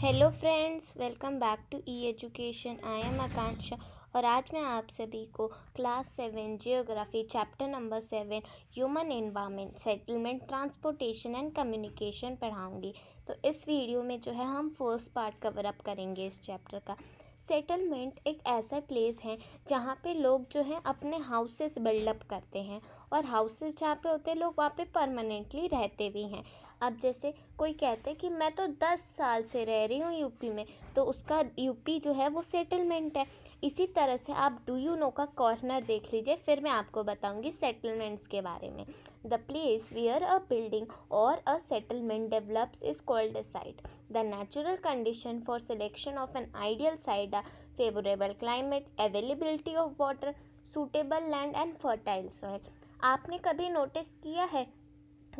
Hello friends, welcome back to E education. I am Akanksha और आज मैं आप सभी को class 7 geography chapter number 7 human environment settlement transportation and communication पढ़ाऊंगी। तो इस वीडियो में जो है हम फर्स्ट पार्ट कवर अप करेंगे इस चैप्टर का। सेटलमेंट एक ऐसा प्लेस है जहाँ पे लोग जो है अपने हाउसेस बिल्डअप करते हैं और हाउसेस जहाँ पे होते हैं लोग वहाँ पे परमानेंटली रहते भी हैं। अब जैसे कोई कहते हैं कि मैं तो 10 साल से रह रही हूँ यूपी में, तो उसका यूपी जो है वो सेटलमेंट है। इसी तरह से आप डू यू नो का कॉर्नर देख लीजिए, फिर मैं आपको बताऊंगी सेटलमेंट्स के बारे में। The place where a building और a settlement develops is called a site. The natural condition for selection of an ideal site are favourable climate, availability of water, suitable land and fertile soil. आपने कभी notice किया है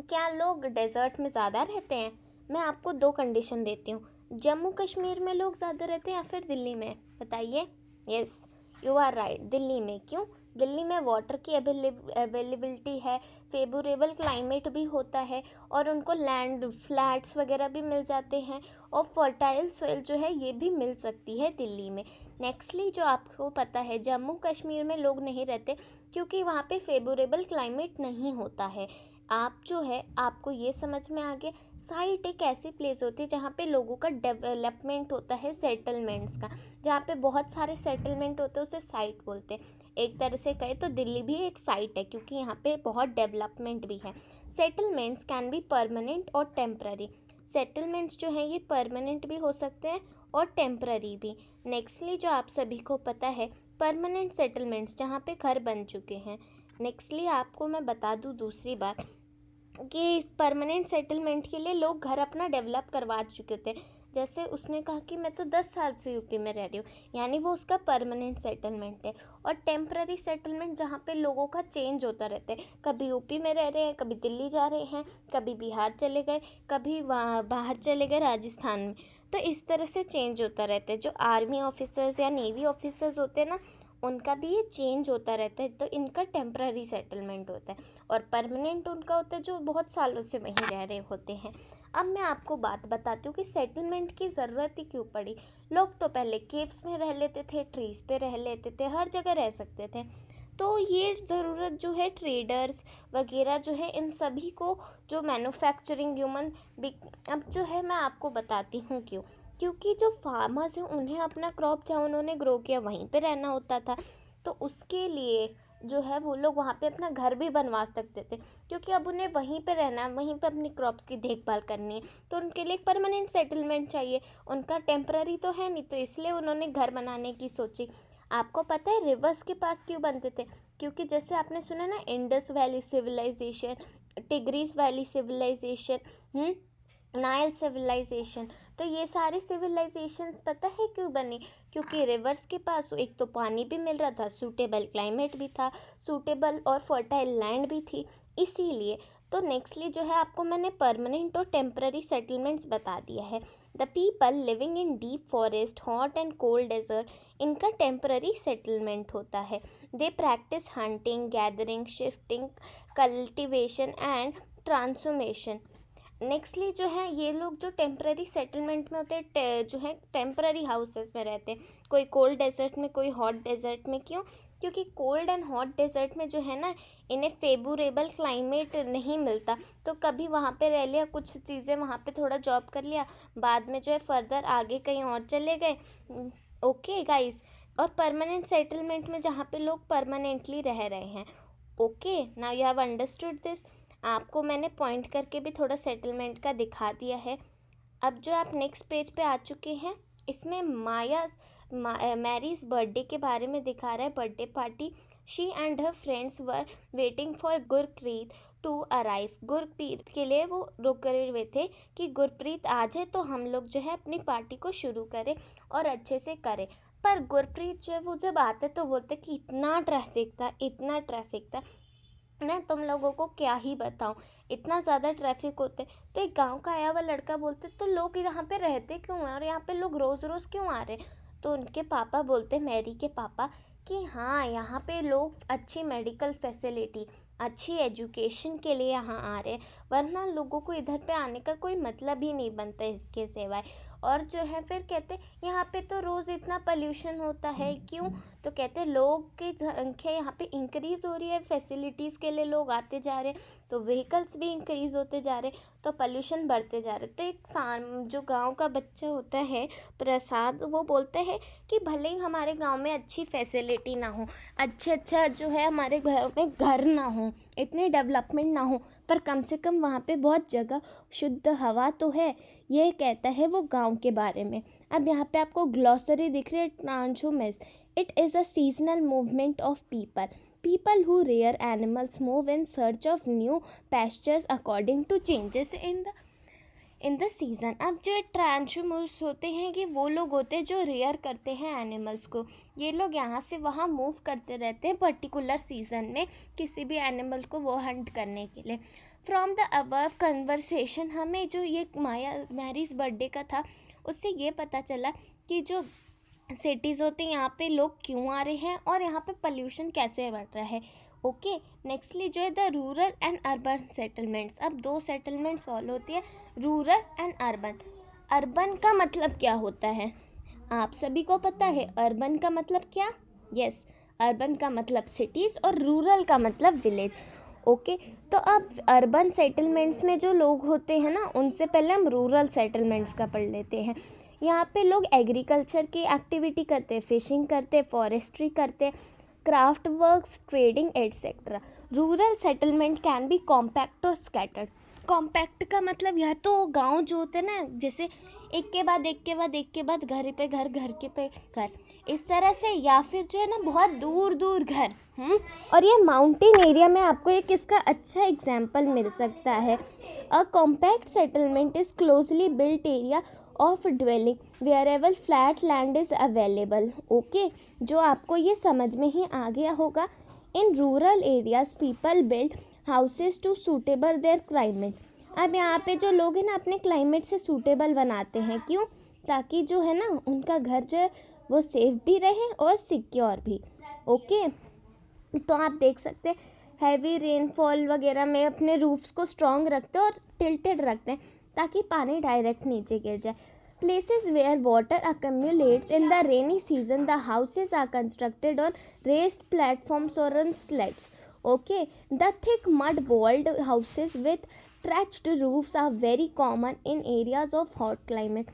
क्या लोग desert में ज़्यादा रहते हैं? मैं आपको दो कंडीशन देती हूँ, जम्मू कश्मीर में लोग ज़्यादा रहते हैं या फिर दिल्ली में? बताइए। Yes, you are right, Delhi में। क्यों? दिल्ली में वाटर की अवेलेबिलिटी है, फेवरेबल क्लाइमेट भी होता है और उनको लैंड फ्लैट्स वगैरह भी मिल जाते हैं और फर्टाइल सॉइल जो है ये भी मिल सकती है दिल्ली में। नेक्स्टली जो आपको पता है जम्मू कश्मीर में लोग नहीं रहते क्योंकि वहाँ पे फेवरेबल क्लाइमेट नहीं होता है। आप जो है आपको ये समझ में आ गया, साइट एक ऐसी प्लेस होती है जहाँ पे लोगों का डेवलपमेंट होता है, सेटलमेंट्स का। जहाँ पे बहुत सारे सेटलमेंट होते हैं उसे साइट बोलते हैं। एक तरह से कहे तो दिल्ली भी एक साइट है क्योंकि यहाँ पे बहुत डेवलपमेंट भी है। सेटलमेंट्स कैन बी परमानेंट और टेम्प्ररी। सेटलमेंट्स जो हैं ये परमानेंट भी हो सकते हैं और टेम्प्ररी भी। नेक्स्टली जो आप सभी को पता है परमानेंट सेटलमेंट्स जहाँ पे घर बन चुके हैं। नेक्स्टली आपको मैं बता दूँ दूसरी बात कि इस परमानेंट सेटलमेंट के लिए लोग घर अपना डेवलप करवा चुके होते हैं। जैसे उसने कहा कि मैं तो 10 साल से यूपी में रह रही हूँ, यानी वो उसका परमानेंट सेटलमेंट है। और टेम्प्ररी सेटलमेंट जहाँ पे लोगों का चेंज होता रहता है, कभी यूपी में रह रहे हैं, कभी दिल्ली जा रहे हैं, कभी बिहार चले गए, कभी वहाँ बाहर चले गए राजस्थान में। तो इस तरह से चेंज होता रहता है। जो आर्मी ऑफिसर्स या नेवी ऑफिसर्स होते हैं ना, उनका भी ये चेंज होता रहता है, तो इनका टेम्प्ररी सेटलमेंट होता है। और परमानेंट उनका होता है जो बहुत सालों से वहीं रह रहे होते हैं। अब मैं आपको बात बताती हूँ कि सेटलमेंट की ज़रूरत ही क्यों पड़ी। लोग तो पहले केव्स में रह लेते थे, ट्रीज़ पे रह लेते थे, हर जगह रह सकते थे। तो ये ज़रूरत जो है ट्रेडर्स वगैरह जो है इन सभी को, जो मैन्युफैक्चरिंग ह्यूमन, अब जो है मैं आपको बताती हूँ क्यों। क्योंकि जो फार्मर्स हैं उन्हें अपना क्रॉप जहाँ उन्होंने ग्रो किया वहीं पे रहना होता था, तो उसके लिए जो है वो लोग वहाँ पे अपना घर भी बनवा सकते थे। क्योंकि अब उन्हें वहीं पे रहना है, वहीं पे अपनी क्रॉप्स की देखभाल करनी है, तो उनके लिए एक परमानेंट सेटलमेंट चाहिए। उनका टेम्पररी तो है नहीं, तो इसलिए उन्होंने घर बनाने की सोची। आपको पता है रिवर्स के पास क्यों बनते थे? क्योंकि जैसे आपने सुना ना, Indus valley civilisation, Tigris valley civilisation, Nile civilisation, तो ये सारे सिविलाइजेशंस पता है क्यों बनी? क्योंकि रिवर्स के पास एक तो पानी भी मिल रहा था, सूटेबल क्लाइमेट भी था, सूटेबल और फर्टाइल लैंड भी थी, इसीलिए। तो नेक्स्टली जो है आपको मैंने परमानेंट और टेम्पररी सेटलमेंट्स बता दिया है। The people living in deep forest, hot and cold desert, इनका टेम्पररी सेटलमेंट होता है। They practise hunting, gathering, shifting, cultivation and transformation. Nextly जो है ये लोग जो टेम्पररी सेटलमेंट में होते हैं जो है टेम्पररी हाउसेस में रहते हैं, कोई कोल्ड डेजर्ट में, कोई हॉट डेजर्ट में। क्यों? क्योंकि कोल्ड एंड हॉट डेजर्ट में जो है ना, इन्हें फेवरेबल क्लाइमेट नहीं मिलता, तो कभी वहाँ पे रह लिया, कुछ चीज़ें वहाँ पे थोड़ा जॉब कर लिया, बाद में जो है फर्दर आगे कहीं और चले गए। Okay guys. और परमानेंट सेटलमेंट में जहाँ पे लोग परमानेंटली रह रहे हैं। Okay, now you have understood this. आपको मैंने पॉइंट करके भी थोड़ा सेटलमेंट का दिखा दिया है। अब जो आप नेक्स्ट पेज पे आ चुके हैं, इसमें मैरीज बर्थडे के बारे में दिखा रहा है, birthday party. She and her friends were waiting for Gurpreet to arrive. Gurpreet के लिए वो रुक हुए थे कि गुरप्रीत आ जाए तो हम लोग जो है अपनी पार्टी को शुरू करें और अच्छे से करें। पर गुरप्रीत जो है वो जब आते तो बोलते कि इतना ट्रैफिक था, इतना ट्रैफिक था, मैं तुम लोगों को क्या ही बताऊं, इतना ज़्यादा ट्रैफिक होते। तो एक गांव का आया हुआ लड़का बोलते तो लोग यहाँ पे रहते क्यों हैं और यहाँ पे लोग रोज़ रोज़ क्यों आ रहे? तो उनके पापा बोलते, मैरी के पापा, कि हाँ यहाँ पे लोग अच्छी मेडिकल फैसिलिटी, अच्छी एजुकेशन के लिए यहाँ आ रहे हैं, वरना लोगों को इधर पे आने का कोई मतलब ही नहीं बनता इसके सिवाय। और जो है फिर कहते यहाँ पे तो रोज़ इतना पोल्यूशन होता है, क्यों? तो कहते लोग की संख्या यहाँ पे इंक्रीज़ हो रही है, फैसिलिटीज़ के लिए लोग आते जा रहे हैं, तो व्हीकल्स भी इंक्रीज़ होते जा रहे, तो पोल्यूशन बढ़ते जा रहे। तो एक फार्म जो गांव का बच्चा होता है प्रसाद, वो बोलते हैं कि भले ही हमारे गांव में अच्छी फैसिलिटी ना हो, अच्छा जो है हमारे घर में घर ना हो, इतनी डेवलपमेंट ना हो, पर कम से कम वहाँ पे बहुत जगह शुद्ध हवा तो है। ये कहता है वो गांव के बारे में। अब यहाँ पे आपको ग्लॉसरी दिख रही है, transhumance. It is a seasonal movement of people who rear animals move in search of new pastures according to changes in the season। अब जो ट्रांसमूव्स होते हैं कि वो लोग होते हैं जो रेयर करते हैं एनिमल्स को। ये लोग यहाँ से वहाँ मूव करते रहते हैं पर्टिकुलर सीज़न में किसी भी एनिमल को वो हंट करने के लिए। फ्रॉम द अबव कन्वर्सेशन हमें जो ये मैरीज बर्थडे का था उससे ये पता चला कि जो सिटीज़ होते हैं यहाँ पे लोग क्यों आ रहे हैं और यहाँ पे पोल्यूशन कैसे बढ़ रहा है। ओके, नेक्स्टली जो है the rural and urban settlements. अब दो सेटलमेंट सॉल्व होती है, रूरल एंड अर्बन। अर्बन का मतलब क्या होता है आप सभी को पता है? अर्बन का मतलब क्या? यस, अर्बन का मतलब सिटीज़ और रूरल का मतलब विलेज। ओके, तो अब अर्बन सेटलमेंट्स में जो लोग होते हैं ना, उनसे पहले हम रूरल सेटलमेंट्स का पढ़ लेते हैं। यहाँ पे लोग एग्रीकल्चर की एक्टिविटी करते हैं, फिशिंग करते हैं, फॉरेस्ट्री करते हैं, craft works, trading etcetera. Rural settlement can be compact और स्कैटर्ड। कॉम्पैक्ट का मतलब यह तो गांव जो होते हैं ना, जैसे एक के बाद घर पे घर, घर के पे घर, इस तरह से, या फिर जो है ना बहुत दूर दूर घर। और ये माउंटेन एरिया में आपको एक इसका अच्छा एग्जाम्पल मिल सकता है। A compact settlement is closely built area of dwelling wherever flat land is available. Okay, जो आपको ये समझ में ही आ गया होगा। In rural areas people build houses to suitable their climate. अब यहाँ पे जो लोग हैं ना अपने क्लाइमेट से सूटेबल बनाते हैं, क्यों? ताकि जो है ना उनका घर जो है वो सेफ भी रहे और सिक्योर भी। ओके, तो आप देख सकते हैं हैवी रेनफॉल वगैरह में अपने रूफ्स को स्ट्रॉन्ग रखते हैं और टिल्टेड रखते हैं ताकि पानी डायरेक्ट नीचे गिर जाए। Places where water accumulates in the rainy season, the houses are constructed on raised platforms or on sleds. Okay, the thick mud-walled houses with thatched roofs are very common in areas of hot climate.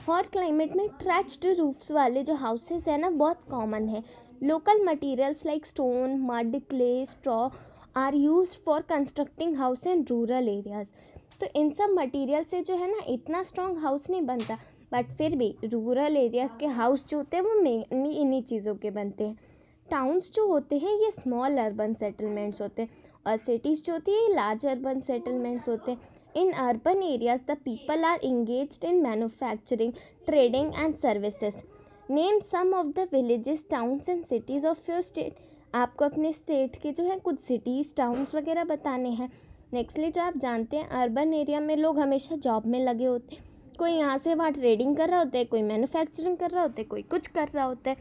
Hot climate में ट्रैच्ड roofs वाले जो houses हैं ना बहुत common है। Local materials like stone, mud, clay, straw are used for constructing house in rural areas. तो इन सब मटेरियल से जो है ना इतना स्ट्रॉन्ग हाउस नहीं बनता, बट फिर भी रूरल एरियाज़ के हाउस जो होते हैं वो मेनली इन्हीं चीज़ों के बनते हैं। टाउन्स जो होते हैं ये स्मॉल अर्बन सेटलमेंट्स होते हैं और सिटीज़ जो होती है ये लार्ज अर्बन सेटलमेंट्स होते हैं। In urban areas, the people are engaged in manufacturing, trading and services. Name some of the villages, towns and cities of your state. आपको अपने स्टेट के जो है कुछ सिटीज़, टाउन्स वगैरह बताने हैं। नेक्स्टली जो आप जानते हैं अर्बन एरिया में लोग हमेशा जॉब में लगे होते हैं। कोई यहाँ से वहाँ ट्रेडिंग कर रहा होता है, कोई मैन्युफैक्चरिंग कर रहा होता है, कोई कुछ कर रहा होता है।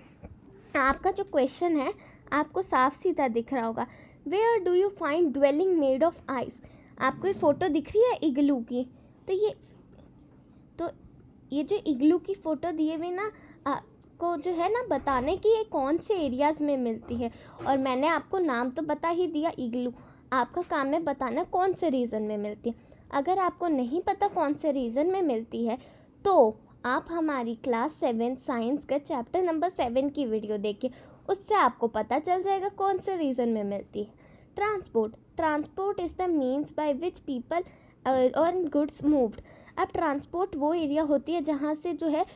आपका जो क्वेश्चन है आपको साफ सीधा दिख रहा होगा। Where do you find dwelling made of ice? आपको ये फ़ोटो दिख रही है इग्लू की? तो ये जो इग्लू की फ़ोटो दिए हुए ना आपको जो है ना बताने कि ये कौन से एरियाज़ में मिलती है, और मैंने आपको नाम तो बता ही दिया इग्लू। आपका काम है बताना कौन से रीज़न में मिलती है। अगर आपको नहीं पता कौन से रीज़न में मिलती है तो आप हमारी क्लास 7 साइंस का चैप्टर नंबर 7 की वीडियो देखिए, उससे आपको पता चल जाएगा कौन से रीज़न में मिलती है। Transport is the means by which people और गुड्स मूव्ड। अब ट्रांसपोर्ट वो एरिया होती है जहाँ से जो है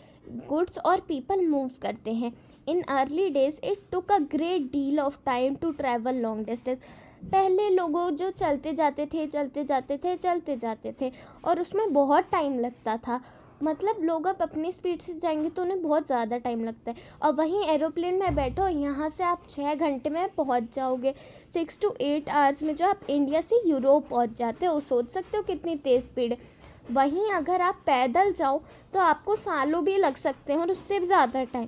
गुड्स और पीपल मूव करते हैं। In early days it took a great deal of time to travel long distance. पहले लोगों जो चलते जाते थे और उसमें बहुत टाइम लगता था। मतलब लोग अब अपनी स्पीड से जाएंगे तो उन्हें बहुत ज़्यादा टाइम लगता है, और वहीं एरोप्लेन में बैठो यहाँ से आप 6 घंटे में पहुँच जाओगे। 6 to 8 आवर्स में जो आप इंडिया से यूरोप पहुँच जाते हो। सोच सकते हो कितनी तेज़ स्पीड है। वहीं अगर आप पैदल जाओ तो आपको सालों भी लग सकते हैं और उससे भी ज़्यादा टाइम।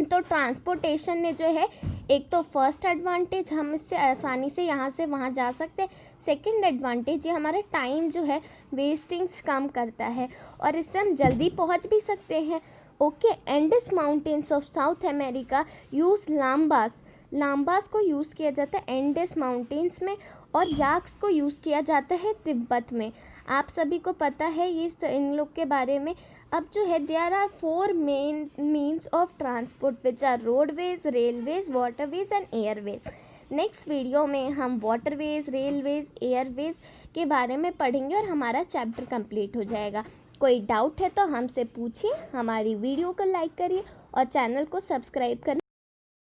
तो ट्रांसपोर्टेशन ने जो है एक तो फर्स्ट एडवांटेज, हम इससे आसानी से यहाँ से वहाँ जा सकते हैं। सेकंड एडवांटेज, ये हमारा टाइम जो है वेस्टिंग्स कम करता है और इससे हम जल्दी पहुँच भी सकते हैं। Okay, Andes mountains of South America use llamas को यूज़ किया जाता है एंडस माउंटेन्स में, और याक्स को यूज़ किया जाता है तिब्बत में। आप सभी को पता है ये इन लोग के बारे में। अब जो है there are 4 main means of transport which are roadways, railways, waterways and airways. Next video में हम वाटरवेज, रेलवेज, एयरवेज के बारे में पढ़ेंगे और हमारा चैप्टर कंप्लीट हो जाएगा। कोई डाउट है तो हमसे पूछिए। हमारी वीडियो को लाइक करिए और चैनल को सब्सक्राइब करना